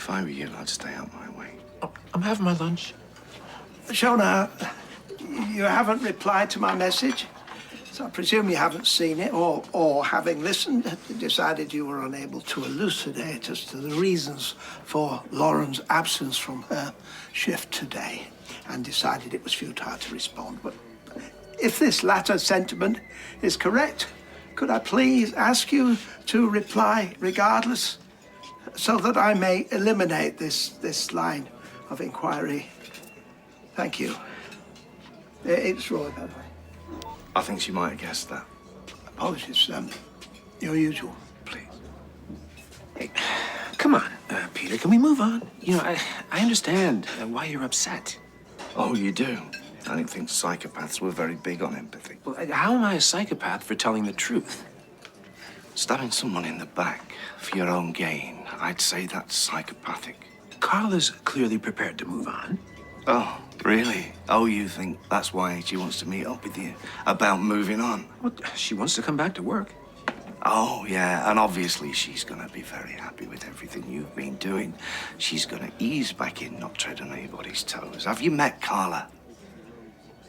If I were you, I'd stay out my way. Oh, I'm having my lunch. Shona, you haven't replied to my message, so I presume you haven't seen it, or having listened, decided you were unable to elucidate as to the reasons for Lauren's absence from her shift today, and decided it was futile to respond. But if this latter sentiment is correct, could I please ask you to reply regardless, so that I may eliminate this line of inquiry? Thank you. It's Roy, by the way. I think she might have guessed that. Apologies, your usual. Please. Hey, come on, Peter, can we move on? You know, I understand why you're upset. Oh, you do? I didn't think psychopaths were very big on empathy. Well, how am I a psychopath for telling the truth? Stabbing someone in the back for your own gain, I'd say that's psychopathic. Carla's clearly prepared to move on. Oh, really? Oh, you think that's why she wants to meet up with you about moving on? Well, she wants to come back to work. Oh, yeah, and obviously she's gonna be very happy with everything you've been doing. She's gonna ease back in, not tread on anybody's toes. Have you met Carla?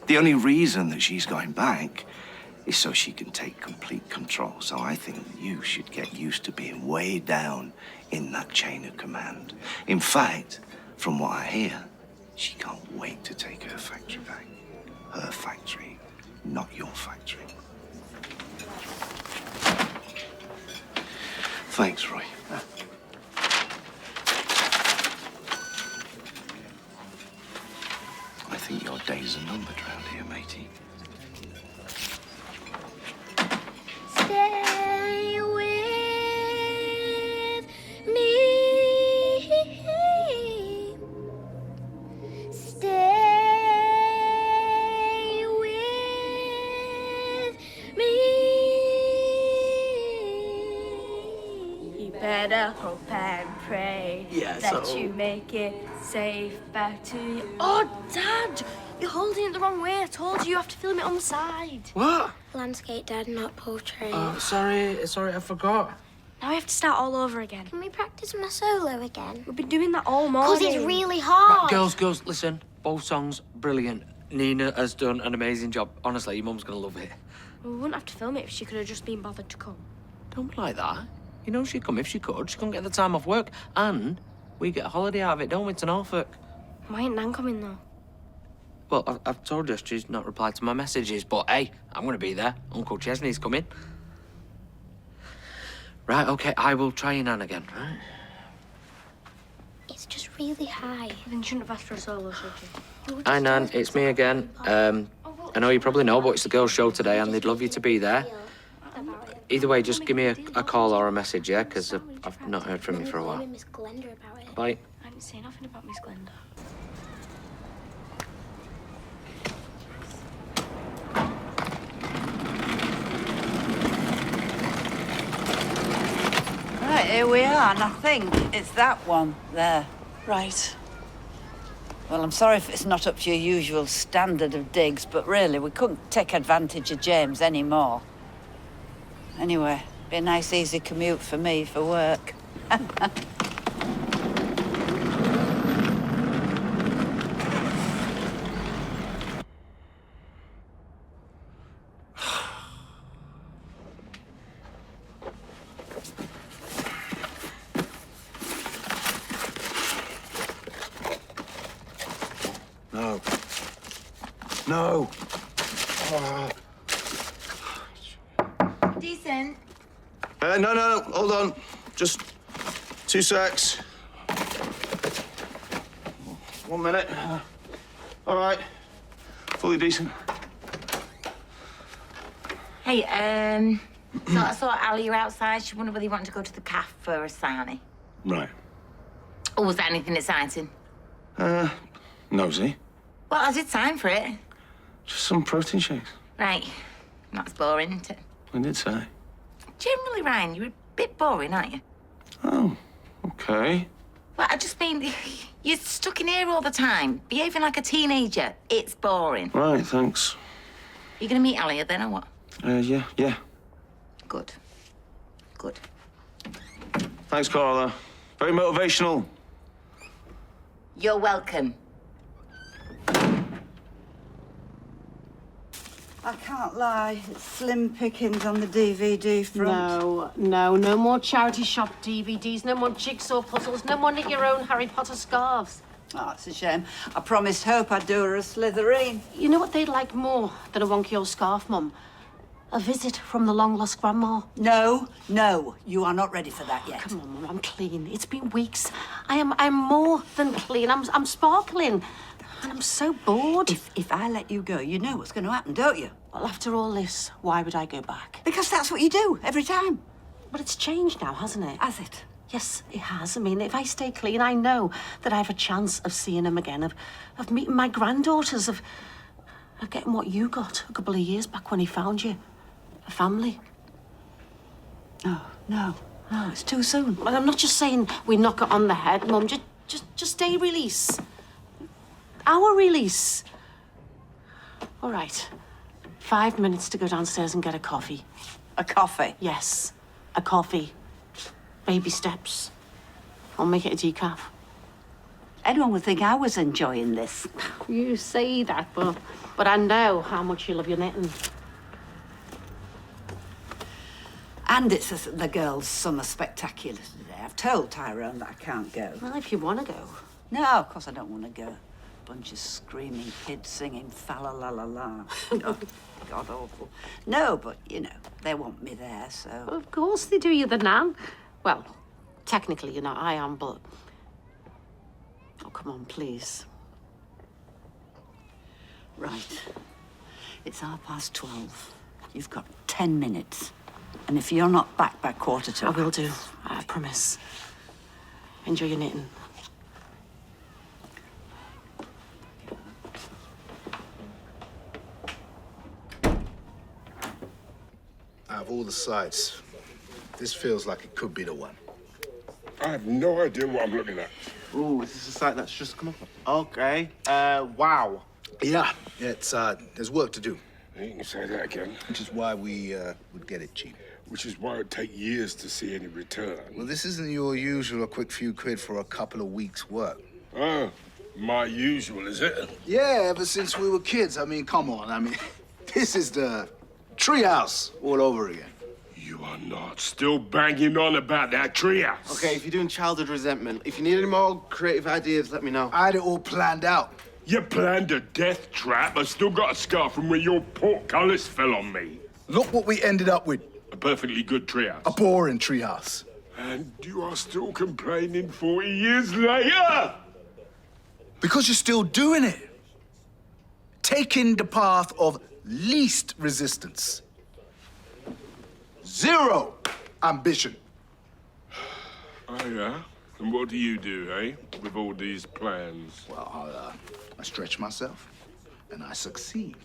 The only reason that she's going back is so she can take complete control. So I think you should get used to being way down in that chain of command. In fact, from what I hear, she can't wait to take her factory back. Her factory, not your factory. Thanks, Roy. I think your days are numbered round here, matey. Stay with me. Stay with me. You better hope and pray that you make it safe back to you. Oh, Dad! You're holding it the wrong way. I told you have to film it on the side. What? Landscape, Dad, not portrait. Sorry, I forgot. Now we have to start all over again. Can we practice my solo again? We've been doing that all morning. Because it's really hard. Girls, listen. Both songs, brilliant. Nina has done an amazing job. Honestly, your mum's gonna love it. We wouldn't have to film it if she could have just been bothered to come. Don't be like that. You know she'd come if she could. She couldn't get the time off work. And we get a holiday out of it, don't we? It's an Norfolk. Why ain't Nan coming, though? Well, I've told her she's not replied to my messages, but hey, I'm gonna be there. Uncle Chesney's coming. Right, okay, I will try your Nan again, right? It's just really high. Then you shouldn't have asked for a solo, should you? Hi, Nan, it's me again. I know you probably know, but it's the girls' show today, and they'd love you to be there. Either way, just give me a call or a message, yeah? Because I've not heard from you for a while. Miss Glenda about it. Bye. I didn't say nothing about Miss Glenda. Right, here we are, and I think it's that one there. Right. Well, I'm sorry if it's not up to your usual standard of digs, but really, we couldn't take advantage of James anymore. Anyway, be a nice, easy commute for me for work. No. No. Decent. No, hold on. Just 2 secs. 1 minute. All right. Fully decent. Hey, so I saw Ali outside. She wondered whether you wanted to go to the cafe for a sarnie. Right. Or was that anything exciting? Nosy. Well, I did sign for it. Just some protein shakes. Right. That's boring, isn't it? I did say. Generally, Ryan, you're a bit boring, aren't you? Oh, okay. Well, I just mean, you're stuck in here all the time, behaving like a teenager. It's boring. Right, thanks. You gonna meet Ali then, or what? Yeah. Good. Thanks, Carla. Very motivational. You're welcome. I can't lie, it's slim pickings on the DVD front. No more charity shop DVDs, no more jigsaw puzzles, no more knit your own Harry Potter scarves. Oh, it's a shame. I promised Hope I'd do her a Slytherin. You know what they'd like more than a wonky old scarf, Mum? A visit from the long-lost grandma. No, you are not ready for that yet. Come on, Mum, I'm clean. It's been weeks. I'm more than clean. I'm sparkling. And I'm so bored. If I let you go, you know what's going to happen, don't you? Well, after all this, why would I go back? Because that's what you do, every time. But it's changed now, hasn't it? Has it? Yes, it has. I mean, if I stay clean, I know that I have a chance of seeing him again, of meeting my granddaughters, of getting what you got a couple of years back when he found you. A family. Oh, no, it's too soon. Well, I'm not just saying we knock it on the head, Mum. Just a release. Our release. All right. 5 minutes to go downstairs and get a coffee. A coffee? Yes, a coffee. Baby steps. I'll make it a decaf. Anyone would think I was enjoying this. You say that, but I know how much you love your knitting. And it's the girls' summer spectacular today. I've told Tyrone that I can't go. Well, if you want to go. No, of course I don't want to go. Bunch of screaming kids singing fa-la-la-la-la. God awful. No, but, you know, they want me there, so... Well, of course they do, you're the nan. Well, technically, you know, I am, but... Oh, come on, please. Right. It's 12:30. You've got 10 minutes. And if you're not back by 1:45... I will do, I promise. Enjoy your knitting. Out of all the sites, this feels like it could be the one. I have no idea what I'm looking at. Ooh, is this a site that's just come up? Okay. Wow. Yeah, it's, there's work to do. You can say that again. Which is why we, would get it cheap. Which is why it'd take years to see any return. Well, this isn't your usual quick few quid for a couple of weeks' work. Oh, my usual, is it? Yeah, ever since we were kids. I mean, come on. I mean, this is the treehouse all over again. You are not still banging on about that treehouse. Okay, if you're doing childhood resentment, if you need any more creative ideas, let me know. I had it all planned out. You planned a death trap. I still got a scar from where your portcullis fell on me. Look what we ended up with. A perfectly good treehouse. A boring treehouse. And you are still complaining 40 years later? Because you're still doing it. Taking the path of least resistance. Zero ambition. Oh, yeah? And what do you do, eh? With all these plans? Well, I stretch myself, and I succeed.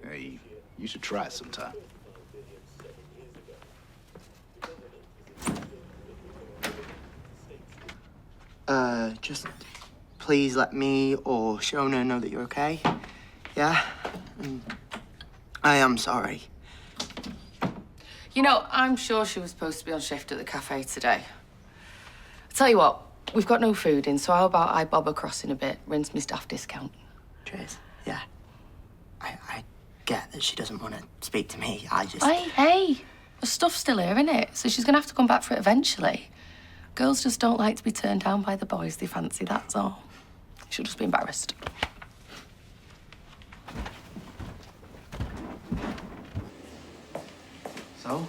Hey, you should try it sometime. Just please let me or Shona know that you're okay. Yeah? I am sorry. You know, I'm sure she was supposed to be on shift at the cafe today. I tell you what, we've got no food in, so how about I bob across in a bit, rinse me staff discount? Trace, yeah. I get that she doesn't want to speak to me. I just... Hey, the stuff's still here, innit? So she's going to have to come back for it eventually. Girls just don't like to be turned down by the boys they fancy, that's all. She'll just be embarrassed. So,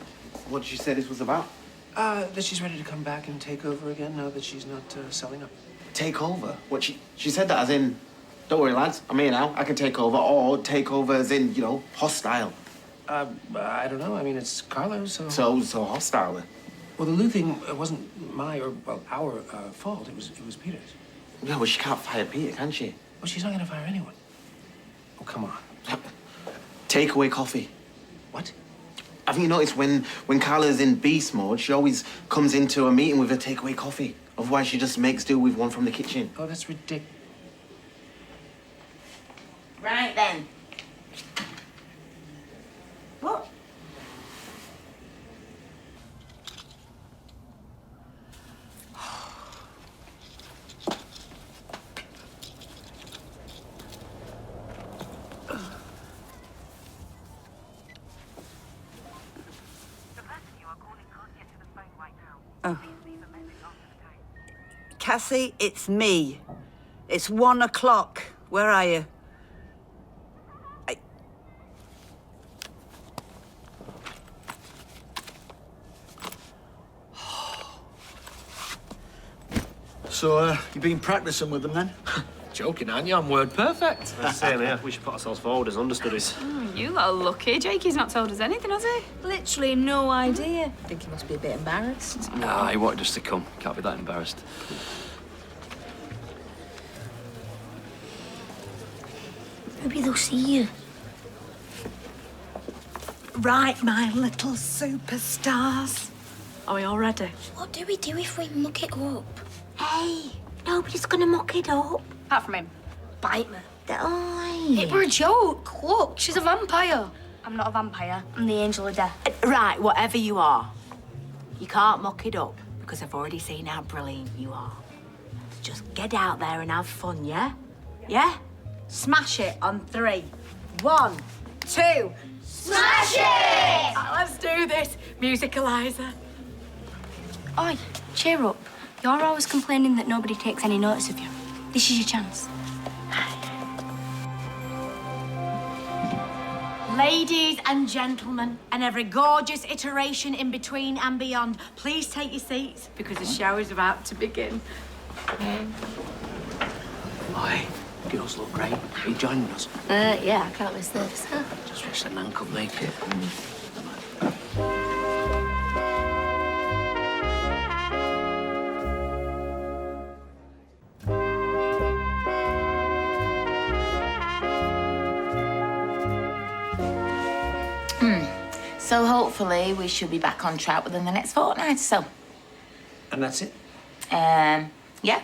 what did she say this was about? That she's ready to come back and take over again now that she's not selling up. Take over? What, she said that as in, don't worry, lads, I'm here now, I can take over, or take over as in, you know, hostile. I don't know. I mean, it's Carlo's, so... So hostile then? Well, the Lou thing wasn't our fault. It was Peter's. Yeah, well, she can't fire Peter, can she? Well, she's not going to fire anyone. Oh, come on. Takeaway coffee. What? Haven't you noticed when Carla's in beast mode, she always comes into a meeting with a takeaway coffee. Otherwise, she just makes do with one from the kitchen. Oh, that's ridiculous. Right then. What? Cassie, it's me. It's 1 o'clock. Where are you? So, you've been practicing with them then? Joking, aren't you? I'm word perfect. Same here. We should put ourselves forward as understudies. You lot are lucky. Jakey's not told us anything, has he? Literally no idea. I think he must be a bit embarrassed. Nah, he wanted us to come. Can't be that embarrassed. Maybe they'll see you. Right, my little superstars. Are we all ready? What do we do if we muck it up? Hey, nobody's gonna muck it up. Apart from him. Bite me. Oi. It were a joke. Look, she's a vampire. I'm not a vampire. I'm the angel of death. Right, whatever you are, you can't muck it up because I've already seen how brilliant you are. Just get out there and have fun, yeah? Yeah? Smash it on 3. 1, 2. Smash it! Let's do this. Musicalizer. Oi, cheer up. You're always complaining that nobody takes any notice of you. This is your chance. Ladies and gentlemen, and every gorgeous iteration in between and beyond, please take your seats because the show is about to begin. Oi, girls look great. Are you joining us? Yeah, I can't miss this. Just wish the nan could make it. So hopefully we should be back on track within the next fortnight or so. And that's it? Yeah.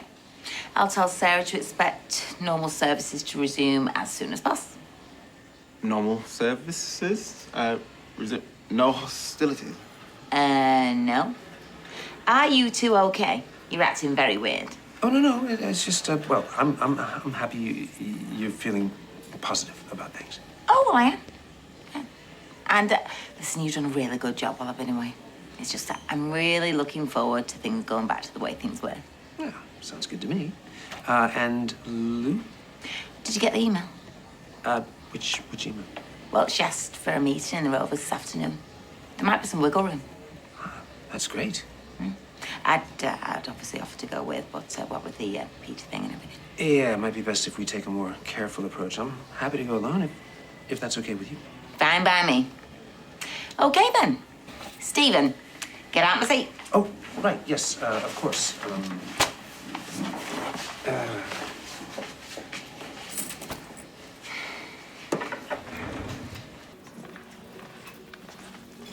I'll tell Sarah to expect normal services to resume as soon as possible. Normal services? No hostility? No. Are you two okay? You're acting very weird. Oh, no. It's just, well, I'm happy you're feeling positive about things. Oh, well, I am. Yeah. And listen, you've done a really good job while I've been away. It's just that I'm really looking forward to things going back to the way things were. Yeah, sounds good to me. And Lou? Did you get the email? Which email? Well, she asked for a meeting in the Rovers this afternoon. There might be some wiggle room. That's great. I'd obviously offer to go with, but what with the Peter thing and everything. Yeah, it might be best if we take a more careful approach. I'm happy to go alone if that's okay with you. Fine by me. Okay, then. Stephen, get out my seat. Oh, right, yes, of course.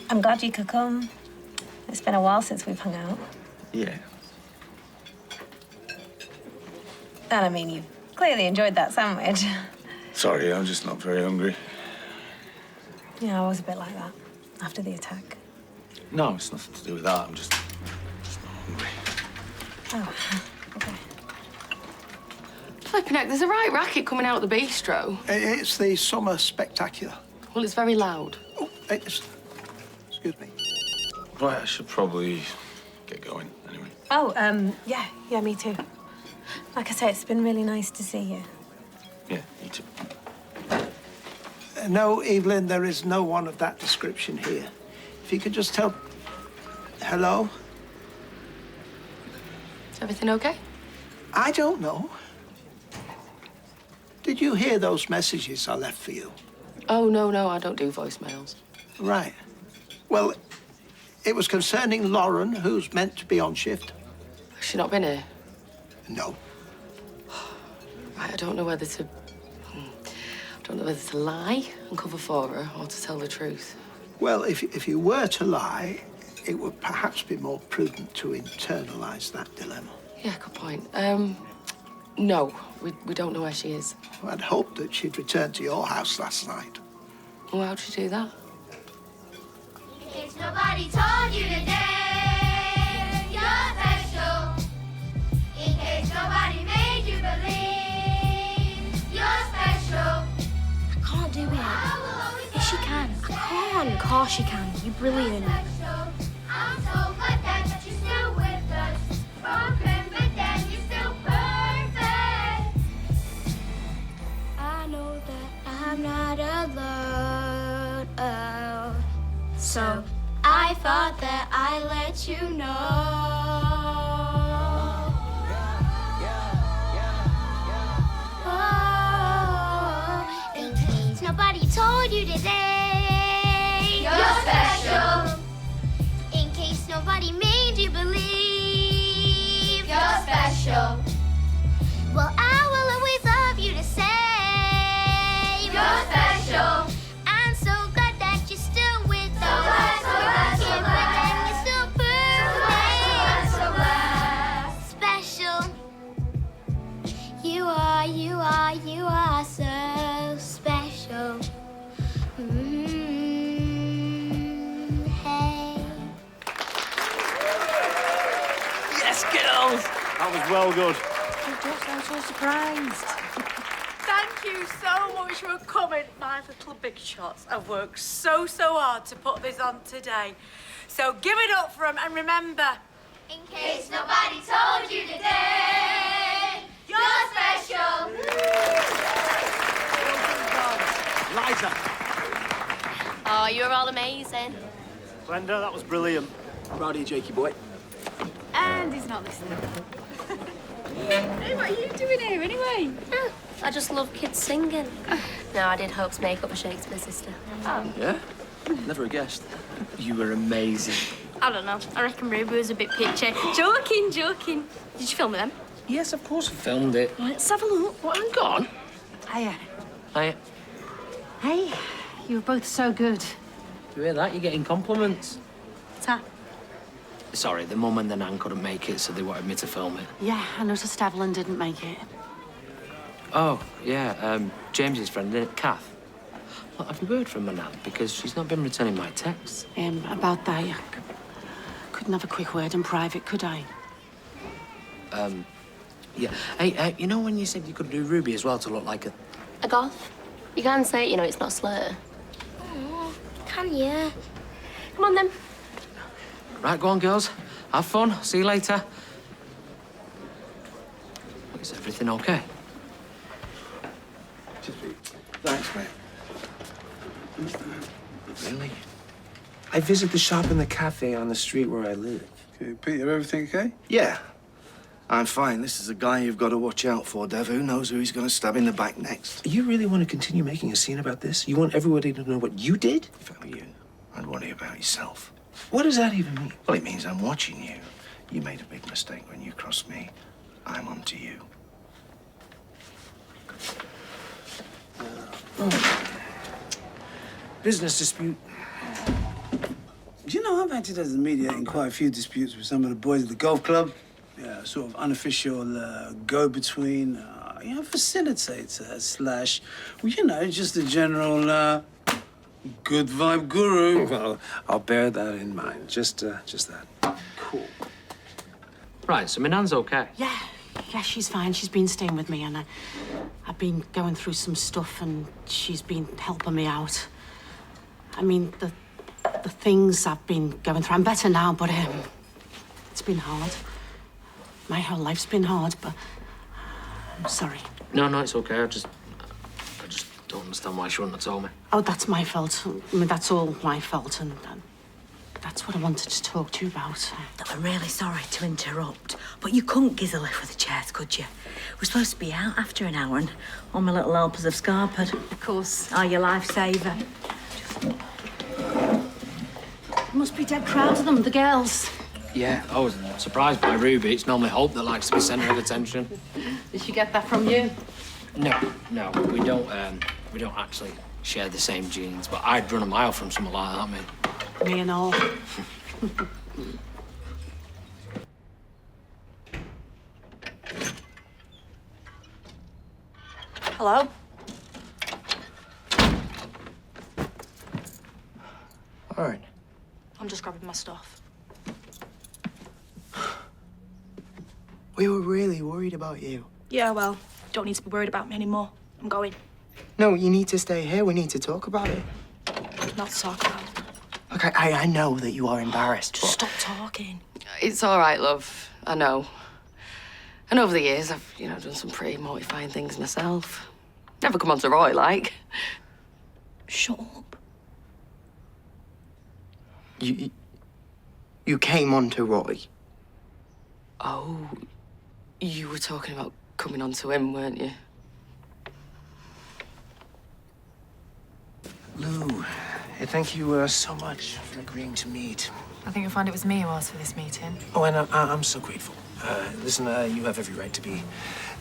I'm glad you could come. It's been a while since we've hung out. Yeah. And I mean, you clearly enjoyed that sandwich. Sorry, I'm just not very hungry. Yeah, I was a bit like that after the attack. No, it's nothing to do with that. I'm just not hungry. Oh, okay. Flipping heck, there's a right racket coming out of the bistro. It's the summer spectacular. Well, it's very loud. Oh, excuse me. Right, I should probably get going anyway. Oh, yeah, me too. Like I say, it's been really nice to see you. Yeah, you too. No, Evelyn, there is no one of that description here. If you could just tell... Hello? Is everything okay? I don't know. Did you hear those messages I left for you? Oh, no, I don't do voicemails. Right. Well, it was concerning Lauren, who's meant to be on shift. Has she not been here? No. Right, I don't know whether to lie and cover for her or to tell the truth. Well, if you were to lie, it would perhaps be more prudent to internalise that dilemma. Yeah, good point. No, we don't know where she is. Well, I'd hoped that she'd returned to your house last night. Well, how'd she do that? In case nobody told you today, you're special. In case nobody made you believe, you're special. I can't do it. Yes, you can. I can't. Of course you can. You're brilliant. I'm so glad that you're still with us. Broken, but then you So I thought that I'd let you know. Oh, in case nobody told you today, you're special. In case nobody made you believe, you're special. Well, I will always love you to say, you're special. I'm so glad that you're still with us. So glad, so glad, you're still perfect. So glad, special. You are so special. Hey. Yes, girls! That was well good. I'm so surprised. Thank you so much for coming, my little big shots. I've worked so hard to put this on today. So give it up for them and remember, In case nobody told you today, you're special. Liza. Oh, you're all amazing. Glenda, that was brilliant. Proud of you, Jakey boy. and he's not listening. Hey, what are you doing here anyway? I just love kids singing. No, I did Hope's makeup for Shakespeare's sister. Oh. Yeah? Never guessed. You were amazing. I don't know. I reckon Ruby was a bit pitchy. Joking. Did you film with them? Yes, of course I filmed it. Let's have a look. What, hang on. Hiya. Hiya. Hey, you were both so good. You hear that? You're getting compliments. Ta. Sorry, the mum and the nan couldn't make it, so they wanted me to film it. Yeah, I noticed Evelyn didn't make it. Oh, yeah, James's friend, isn't it? Kath. Look, have you heard from my nan? Because she's not been returning my texts. About that, I couldn't have a quick word in private, could I? Yeah. Hey, you know when you said you could do Ruby as well to look like A goth? You can say it, you know, it's not slur. Oh, can you? Come on, then. Right, go on, girls. Have fun. See you later. Is everything okay? Thanks, mate. Really? I visit the shop and the cafe on the street where I live. Okay, Peter, everything okay? Yeah, I'm fine. This is a guy you've got to watch out for, Dev. Who knows who he's going to stab in the back next? You really want to continue making a scene about this? You want everybody to know what you did? If I were you, I'd worry about yourself. What does that even mean? Well, it means I'm watching you. You made a big mistake when you crossed me. I'm on to you. Business dispute. Do you know, I've acted as a mediator in quite a few disputes with some of the boys at the golf club. Yeah, sort of unofficial go-between, facilitator slash, well, you know, just a general good vibe guru. Well, I'll bear that in mind. Just that. Cool. Right, so my nan's okay. Yeah, she's fine. She's been staying with me, and I've been going through some stuff, and she's been helping me out. I mean, the things I've been going through, I'm better now, but it's been hard. My whole life's been hard, but I'm sorry. No, it's okay. I just don't understand why she wouldn't have told me. Oh, that's my fault. I mean, that's all my fault, and that's what I wanted to talk to you about. I'm really sorry to interrupt, but you couldn't gizzle left with the chairs, could you? We're supposed to be out after an hour, and all my little helpers have scarpered. Of course, are your lifesaver. Must be dead crowd of them, the girls. Yeah, I was surprised by Ruby. It's normally Hope that likes to be centre of attention. Did she get that from you? No, we don't actually share the same genes, but I'd run a mile from someone like that, mate. Me and all. Hello? All right. I'm just grabbing my stuff. We were really worried about you. Yeah, well, don't need to be worried about me anymore. I'm going. No, you need to stay here. We need to talk about it. Not to talk about. Okay, I know that you are embarrassed, Just but... stop talking. It's all right, love. I know. And over the years, I've, done some pretty mortifying things myself. Never come on to Roy, like. Shut up. You came on to Roy. Oh, you were talking about coming on to him, weren't you? Lou, hey, thank you so much for agreeing to meet. I think you'll find it was me who asked for this meeting. Oh, and I'm so grateful. Listen, you have every right to be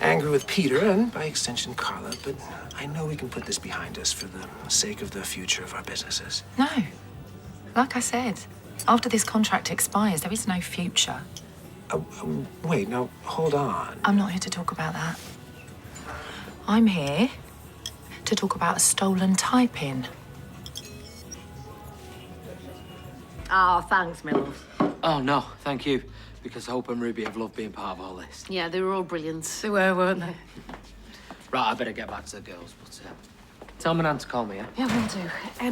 angry with Peter and, by extension, Carla, but I know we can put this behind us for the sake of the future of our businesses. No. Like I said, after this contract expires, there is no future. Wait, no, hold on. I'm not here to talk about that. I'm here to talk about a stolen tie-pin. Oh, thanks, my love. Oh, no, thank you. Because Hope and Ruby have loved being part of all this. Yeah, they were all brilliant. They were, weren't they? Right, I better get back to the girls, but tell my nan to call me, yeah? Yeah, will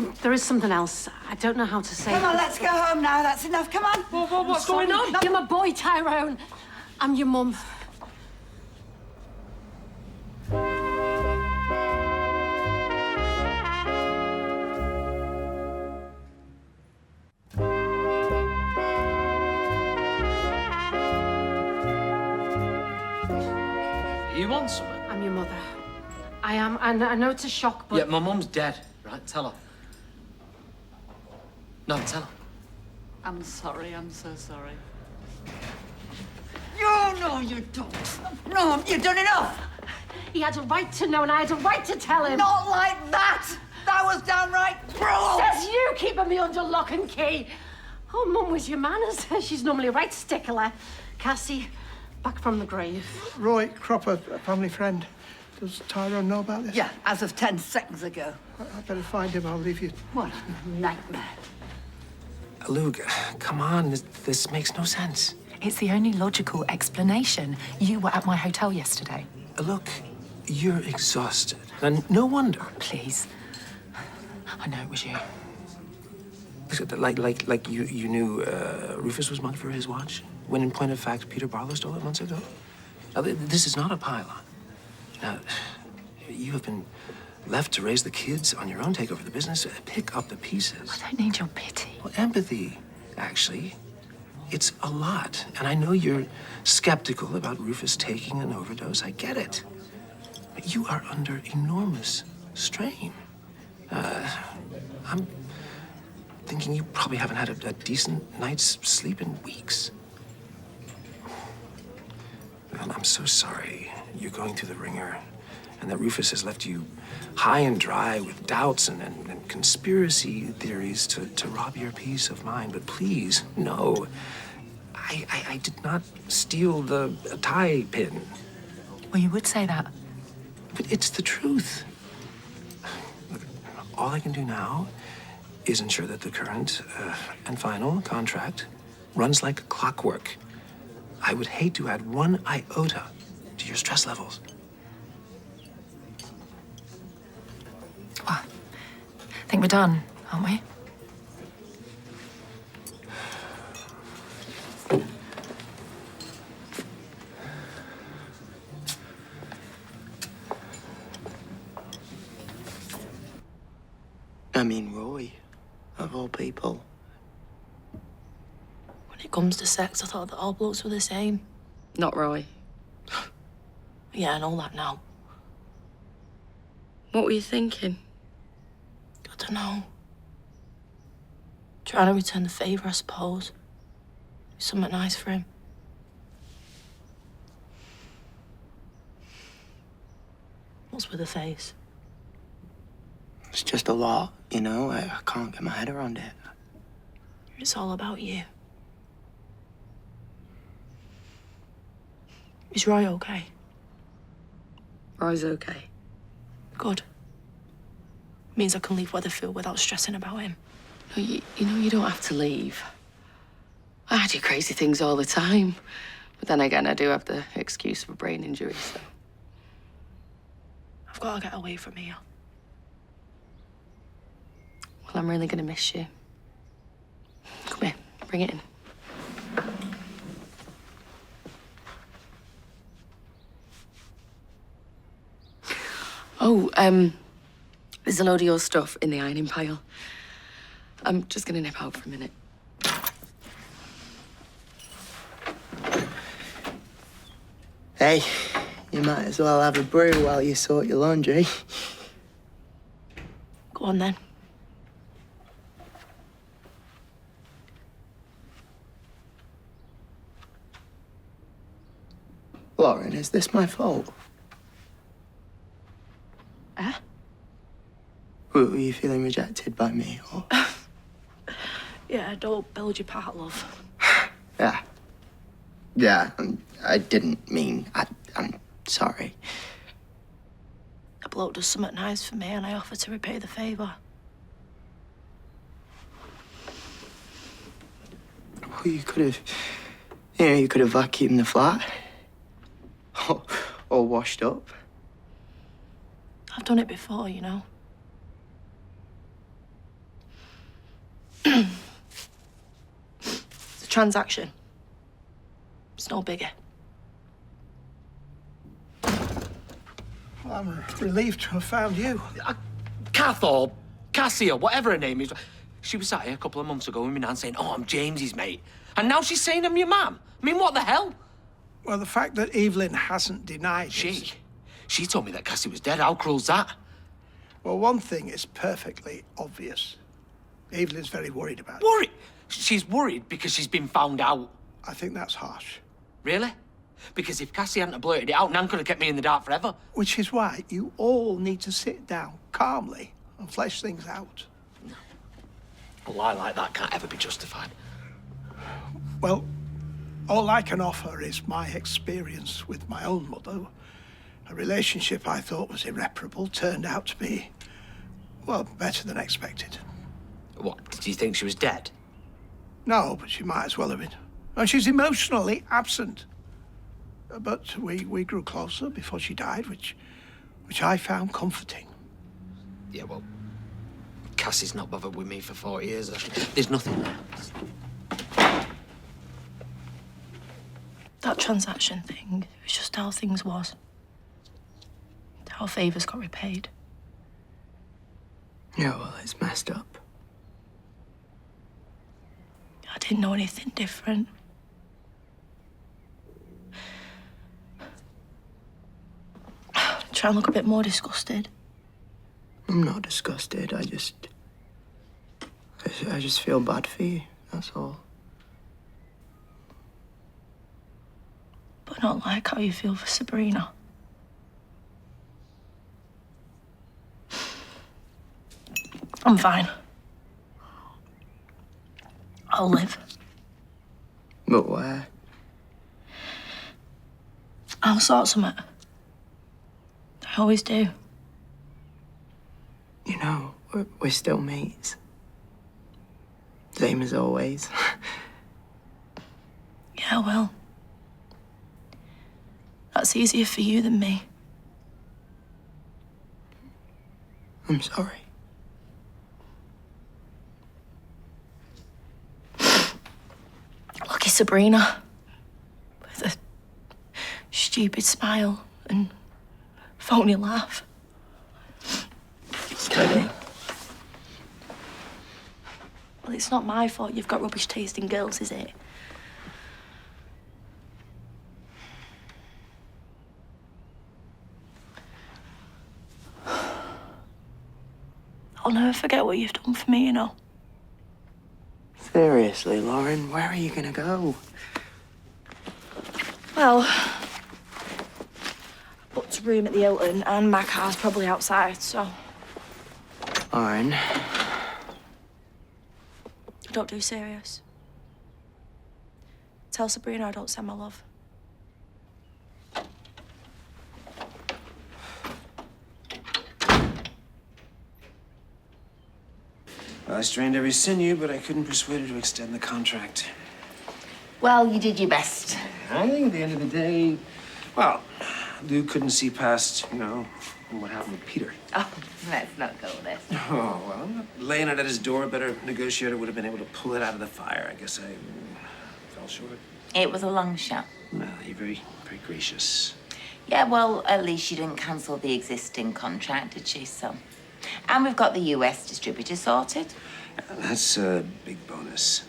do. There is something else. I don't know how to say. Come on, let's go home now. That's enough. Come on. What's going on? You're my boy, Tyrone. I'm your mum. You want something? I'm your mother. I am, and I know it's a shock, but... Yeah, my mum's dead, right? Tell her. No, tell her. I'm sorry. I'm so sorry. No, you don't. No, you've done enough. He had a right to know, and I had a right to tell him. Not like that. That was downright cruel. Says you keeping me under lock and key. Oh, Mum was your manners. She's normally a right stickler. Cassie, back from the grave. Roy Cropper, a family friend. Does Tyrone know about this? Yeah, as of 10 seconds ago. I better find him. I'll leave you. What a nightmare. Luke, come on. This makes no sense. It's the only logical explanation. You were at my hotel yesterday. Look, you're exhausted. And no wonder. Please. I know it was you. Like you knew Rufus was mugged for his watch, when in point of fact, Peter Barlow stole it months ago? Now, this is not a pile-on. Now, you have been left to raise the kids on your own, take over the business, pick up the pieces. I don't need your pity. Well, empathy, actually. It's a lot. And I know you're skeptical about Rufus taking an overdose. I get it. But you are under enormous strain. I'm thinking you probably haven't had a decent night's sleep in weeks. And I'm so sorry you're going through the ringer and that Rufus has left you high and dry with doubts and conspiracy theories to rob your peace of mind. But please, no. I did not steal the tie pin. Well, you would say that. But it's the truth. Look, all I can do now is ensure that the current and final contract runs like clockwork. I would hate to add one iota to your stress levels. Well, I think we're done, aren't we? I mean, Roy, of all people. When it comes to sex, I thought that all blokes were the same. Not Roy. Yeah, I know that now. What were you thinking? I don't know. Trying to return the favour, I suppose. Do something nice for him. What's with the face? It's just a lot, you know? I can't get my head around it. It's all about you. Is Roy okay? Roy's okay. Good. Means I can leave Weatherfield without stressing about him. No, you know, you don't have to leave. I do crazy things all the time. But then again, I do have the excuse of a brain injury, so... I've got to get away from here. Well, I'm really gonna miss you. Come here, bring it in. Oh, there's a load of your stuff in the ironing pile. I'm just gonna nip out for a minute. Hey, you might as well have a brew while you sort your laundry. Go on then. Lauren, is this my fault? Were you feeling rejected by me, or? Yeah, don't build your part, love. Yeah. Yeah, I didn't mean... I'm sorry. A bloke does something nice for me and I offer to repay the favour. Well, you could have... you could have vacuumed the flat. Or washed up. I've done it before, you know. It's a transaction. It's no bigger. Well, I'm relieved to have found you. Kath or Cassie or whatever her name is. She was sat here a couple of months ago with me nan saying, oh, I'm James's mate. And now she's saying I'm your mum. I mean, what the hell? Well, the fact that Evelyn hasn't denied it... She told me that Cassie was dead. How cruel's that? Well, one thing is perfectly obvious. Evelyn's very worried about it. Worried? She's worried because she's been found out. I think that's harsh. Really? Because if Cassie hadn't blurted it out, Nan could have kept me in the dark forever. Which is why you all need to sit down calmly and flesh things out. A lie like that can't ever be justified. Well, all I can offer is my experience with my own mother. A relationship I thought was irreparable turned out to be, well, better than expected. What, did you think she was dead? No, but she might as well have been. And she's emotionally absent. But we grew closer before she died, which I found comforting. Yeah, well, Cassie's not bothered with me for 40 years. There's nothing there. That transaction thing, it was just how things was. How favours got repaid. Yeah, well, it's messed up. I didn't know anything different. Try and look a bit more disgusted. I'm not disgusted. I just feel bad for you. That's all. But not like how you feel for Sabrina. I'm fine. I'll live. But where? I'll sort something. I always do. You know, we're still mates. Same as always. Yeah, well. That's easier for you than me. I'm sorry. Lucky Sabrina. With a stupid smile and phony laugh. Steady. Well, it's not my fault you've got rubbish tasting girls, is it? I'll never forget what you've done for me, you know. Seriously, Lauren, where are you gonna go? Well, I booked a room at the Hilton and my car's probably outside, so... Lauren. Don't do serious. Tell Sabrina I don't send my love. Well, I strained every sinew, but I couldn't persuade her to extend the contract. Well, you did your best. I think at the end of the day, well, Lou couldn't see past, what happened with Peter. Oh, let's not go there. Oh, well, laying it at his door, a better negotiator would have been able to pull it out of the fire. I guess I fell short. It was a long shot. Well, you're very, very gracious. Yeah, well, at least she didn't cancel the existing contract, did she? So, and we've got the US distributor sorted. That's a big bonus.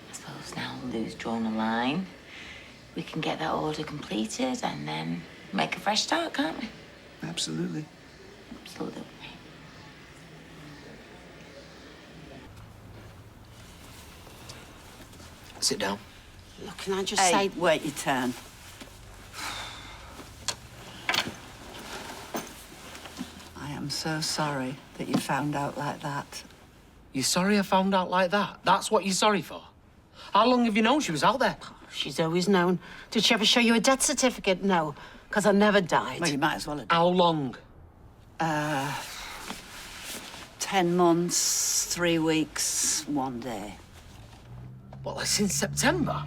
I suppose now Lou's drawn a line. we can get that order completed and then make a fresh start, can't we? Absolutely. Absolutely. Sit down. Look, can I just Hey, say... wait your turn. I am so sorry that you found out like that. You're sorry I found out like that? That's what you're sorry for? How long have you known she was out there? She's always known. Did she ever show you a death certificate? No, because I never died. Well, you might as well have. How long? 10 months, 3 weeks, 1 day. What, like since September?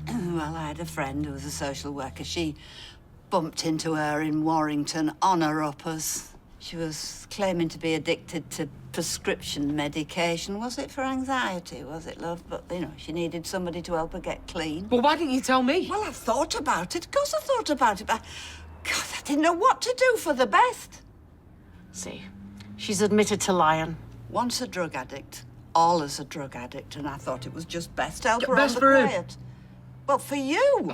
Well, I had a friend who was a social worker. She bumped into her in Warrington on her uppers. She was claiming to be addicted to prescription medication. Was it for anxiety? Was it, love? But, you know, she needed somebody to help her get clean. Well, why didn't you tell me? Well, I thought about it. Of course I thought about it, but... God, I didn't know what to do for the best. See, she's admitted to lying. Once a drug addict, always a drug addict, and I thought it was just best to help her best on the for who? quiet. Well, for you.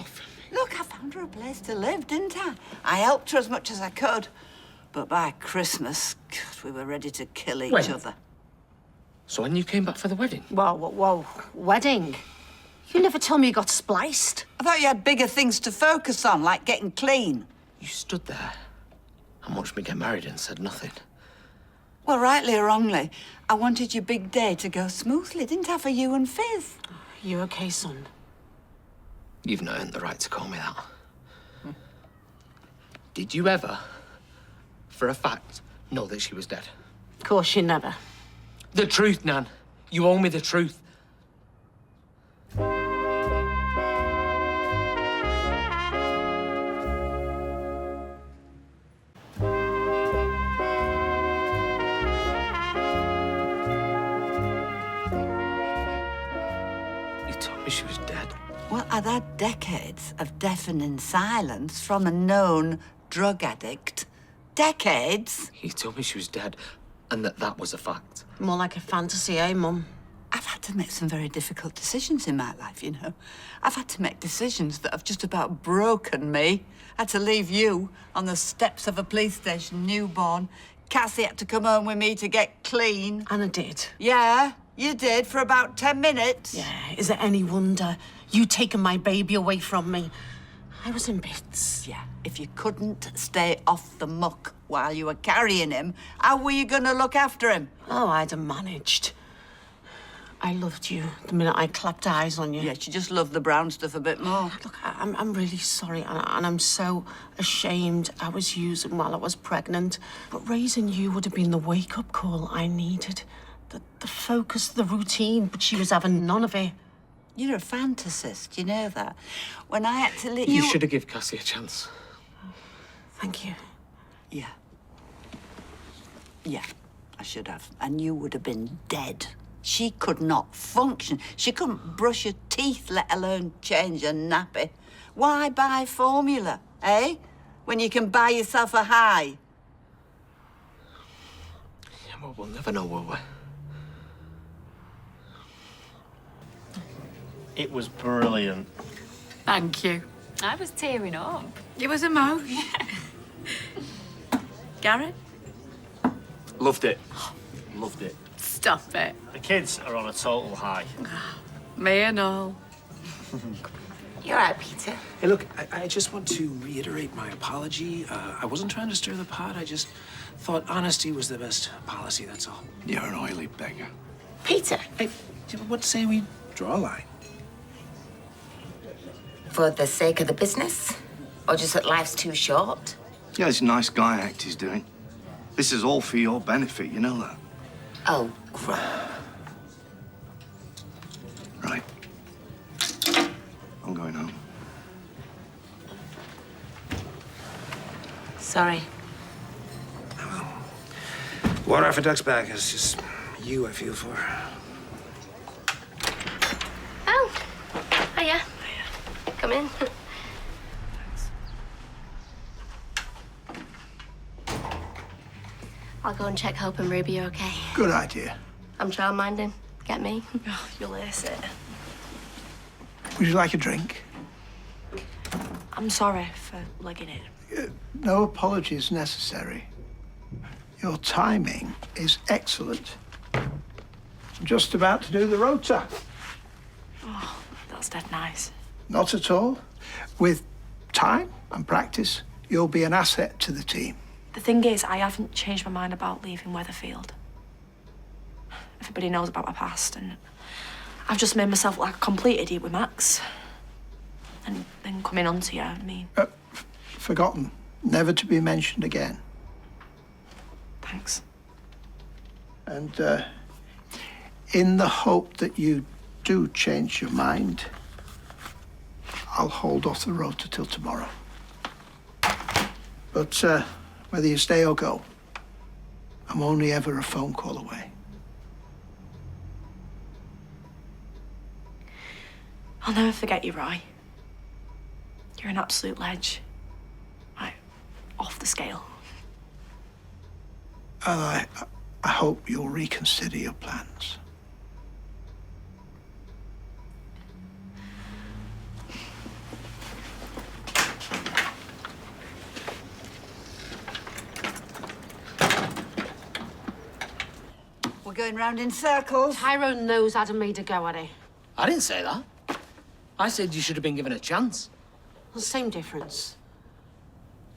Look, I found her a place to live, didn't I? I helped her as much as I could. But by Christmas, God, we were ready to kill each other. So when you came back for the wedding? Whoa, wedding? You never told me you got spliced. I thought you had bigger things to focus on, like getting clean. You stood there and watched me get married and said nothing. Well, rightly or wrongly, I wanted your big day to go smoothly, didn't I, for you and Fizz? You okay, son? You've not earned the right to call me that. Did you ever, for a fact, know that she was dead? Of course you never. The truth, Nan. You owe me the truth. You told me she was dead. Well, I'd had decades of deafening silence from a known drug addict. Decades? You told me she was dead and that was a fact. More like a fantasy, eh, Mum? I've had to make some very difficult decisions in my life, you know. I've had to make decisions that have just about broken me. I had to leave you on the steps of a police station, newborn. Cassie had to come home with me to get clean. And I did. Yeah, you did, for about 10 minutes. Yeah, is it any wonder you taking my baby away from me? I was in bits. Yeah, if you couldn't stay off the muck while you were carrying him, how were you going to look after him? Oh, I'd have managed. I loved you the minute I clapped eyes on you. Yeah, she just loved the brown stuff a bit more. Look, I'm really sorry, and I'm so ashamed I was using while I was pregnant. But raising you would have been the wake-up call I needed. The focus, the routine, but she was having none of it. You're a fantasist, you know that. When I had to leave... You should have given Cassie a chance. Thank you. Yeah. Yeah, I should have. And you would have been dead. She could not function. She couldn't brush her teeth, let alone change her nappy. Why buy formula, eh? When you can buy yourself a high. Yeah, well, we'll never know, will we? It was brilliant. Thank you. I was tearing up. It was emotional. Garrett? Loved it. Loved it. Stop it. The kids are on a total high. Me and all. You're right, Peter. Hey, look, I just want to reiterate my apology. I wasn't trying to stir the pot. I just thought honesty was the best policy, that's all. You're an oily beggar. Peter. Hey, what say we draw a line? For the sake of the business? Or just that life's too short? Yeah, it's a nice guy act he's doing. This is all for your benefit, you know that? Oh, great. Right. I'm going home. Sorry. Water off a duck's back. It's just you I feel for. Oh, hiya. Come in. I'll go and check Hope and Ruby are okay. Good idea. I'm childminding. Get me? Oh, you'll ace it. Would you like a drink? I'm sorry for legging it. No apologies necessary. Your timing is excellent. I'm just about to do the rota. Oh, that's dead nice. Not at all. With time and practice, you'll be an asset to the team. The thing is, I haven't changed my mind about leaving Weatherfield. Everybody knows about my past, and I've just made myself like a complete idiot with Max. And then coming on to you, I mean... Forgotten. Never to be mentioned again. Thanks. And in the hope that you do change your mind, I'll hold off the rota till tomorrow. But whether you stay or go, I'm only ever a phone call away. I'll never forget you, Roy. You're an absolute ledge. Like, off the scale. And I hope you'll reconsider your plans. We're going round in circles. Tyrone knows Adam made a go at it. I didn't say that. I said you should have been given a chance. Well, same difference.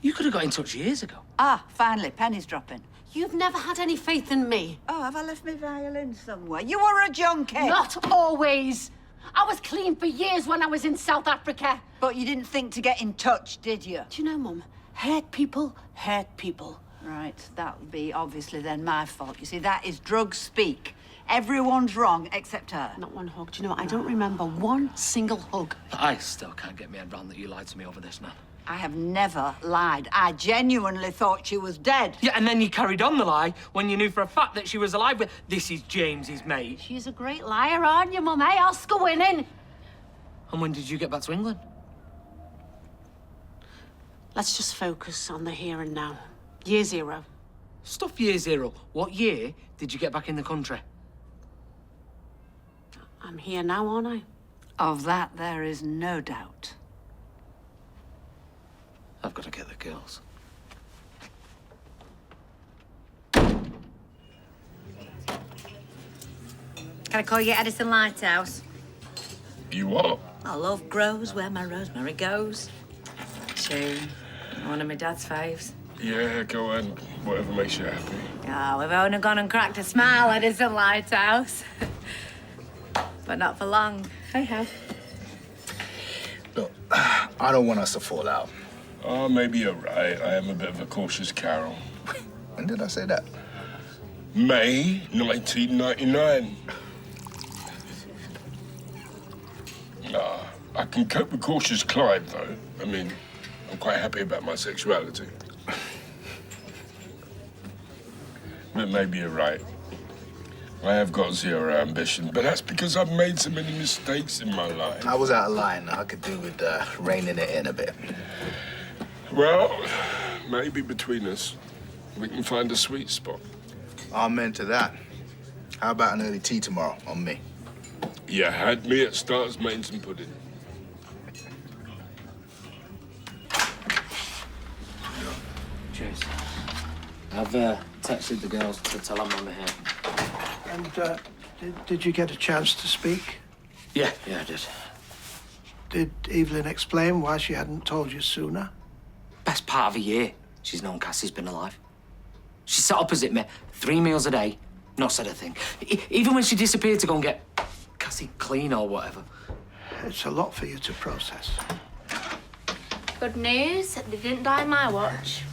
You could have got in touch years ago. Ah, finally, penny's dropping. You've never had any faith in me. Oh, have I left my violin somewhere? You were a junkie. Not always. I was clean for years when I was in South Africa. But you didn't think to get in touch, did you? Do you know, Mum? Hurt people hurt people. Right, that would be obviously then my fault. You see, that is drug speak. Everyone's wrong except her. Not one hug. Do you know what? I don't remember one single hug. I still can't get my head around that you lied to me over this, Nan. I have never lied. I genuinely thought she was dead. Yeah, and then you carried on the lie when you knew for a fact that she was alive. But this is James's mate. She's a great liar, aren't you, Mum? Eh? Oscar winning. And when did you get back to England? Let's just focus on the here and now. Year zero. Stuff year zero. What year did you get back in the country? I'm here now, aren't I? Of that, there is no doubt. I've got to get the girls. Can I call you Edison Lighthouse? You what? My love grows where my rosemary goes. Tune. One of my dad's faves. Yeah, go on. Whatever makes you happy. Oh, we've only gone and cracked a smile, Edison Lighthouse. But not for long. Hey ho. Look, I don't want us to fall out. Oh, maybe you're right. I am a bit of a cautious Carol. When did I say that? May 1999. Nah, I can cope with cautious Clyde, though. I mean, I'm quite happy about my sexuality. But maybe you're right. I have got zero ambition, but that's because I've made so many mistakes in my life. I was out of line. I could do with reining it in a bit. Well, maybe between us, we can find a sweet spot. Amen to that. How about an early tea tomorrow on me? You had me at Stars, Mains and Pudding. Cheers. I've texted the girls to tell them I'm here. And did you get a chance to speak? Yeah, I did. Did Evelyn explain why she hadn't told you sooner? Best part of a year she's known Cassie's been alive. She sat opposite me 3 meals a day, not said a thing. Even when she disappeared to go and get Cassie clean or whatever. It's a lot for you to process. Good news, they didn't die on my watch.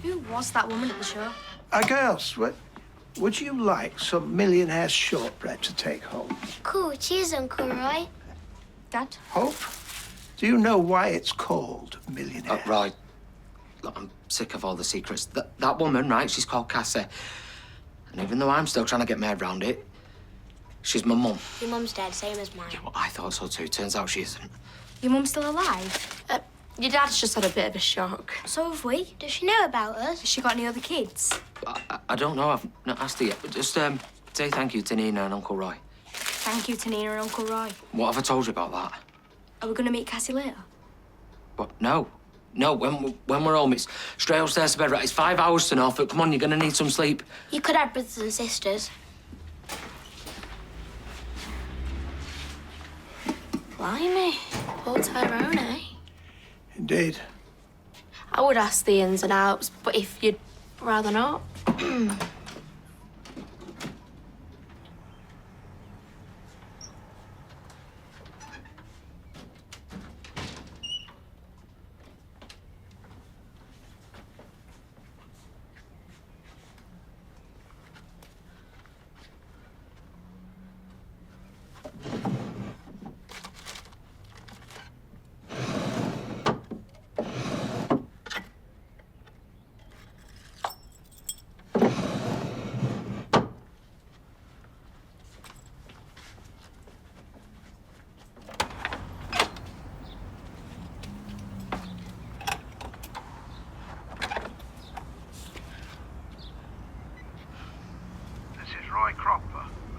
Who was that woman at the show? Girls, would you like some millionaire's shortbread to take home? Cool, cheers, Uncle Roy. Dad? Hope, do you know why it's called millionaire? Right. Look, I'm sick of all the secrets. That woman, right, she's called Cassie. And even though I'm still trying to get my head around it, she's my mum. Your mum's dead, same as mine. Yeah, well, I thought so too. Turns out she isn't. Your mum's still alive? Your dad's just had a bit of a shock. So have we. Does she know about us? Has she got any other kids? I don't know. I've not asked her yet. But just say thank you to Nina and Uncle Roy. Thank you to Nina and Uncle Roy. What have I told you about that? Are we going to meet Cassie later? What? No. No, when we're home, it's straight upstairs to bed. Right, it's 5 hours to Norfolk. Come on, you're going to need some sleep. You could have brothers and sisters. Blimey, poor Tyrone, eh? Indeed. I would ask the ins and outs, but if you'd rather not.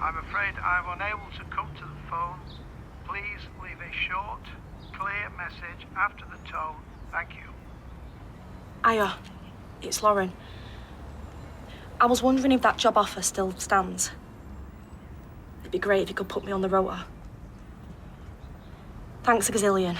I'm afraid I'm unable to come to the phone. Please leave a short, clear message after the tone. Thank you. Hiya, it's Lauren. I was wondering if that job offer still stands. It'd be great if you could put me on the rota. Thanks a gazillion.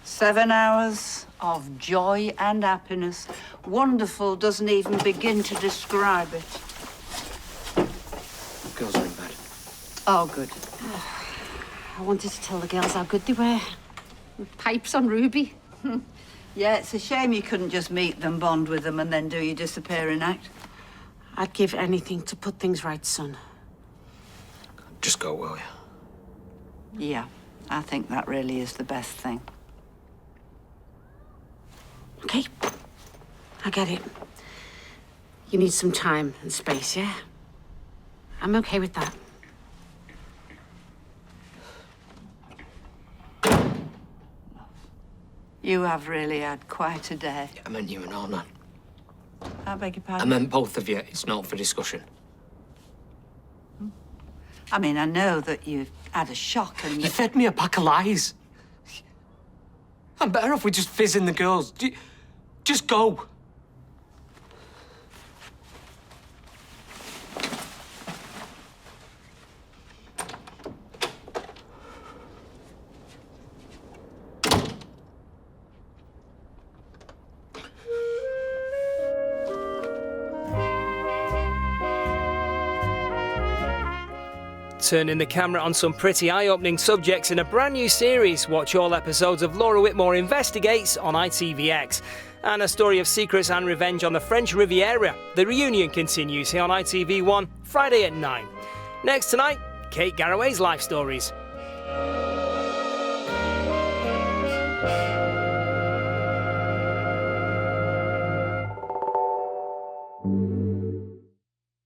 Seven hours of joy and happiness. Wonderful doesn't even begin to describe it. Girls are in bed. Oh, good. I wanted to tell the girls how good they were. Pipes on Ruby. Yeah, it's a shame you couldn't just meet them, bond with them, and then do your disappearing act. I'd give anything to put things right, son. Just go, will you? Yeah, I think that really is the best thing. Okay, I get it. You need some time and space, yeah? I'm okay with that. You have really had quite a day. I meant you and all, Nan. I beg your I pardon? meant both of you. It's not for discussion. I mean, I know that you've had a shock and You fed me a pack of lies. I'm better off with just fizzing the girls. Just go. Turning the camera on some pretty eye-opening subjects in a brand new series. Watch all episodes of Laura Whitmore Investigates on ITVX. And a story of secrets and revenge on the French Riviera. The reunion continues here on ITV1, Friday at 9. Next tonight, Kate Garraway's Life Stories.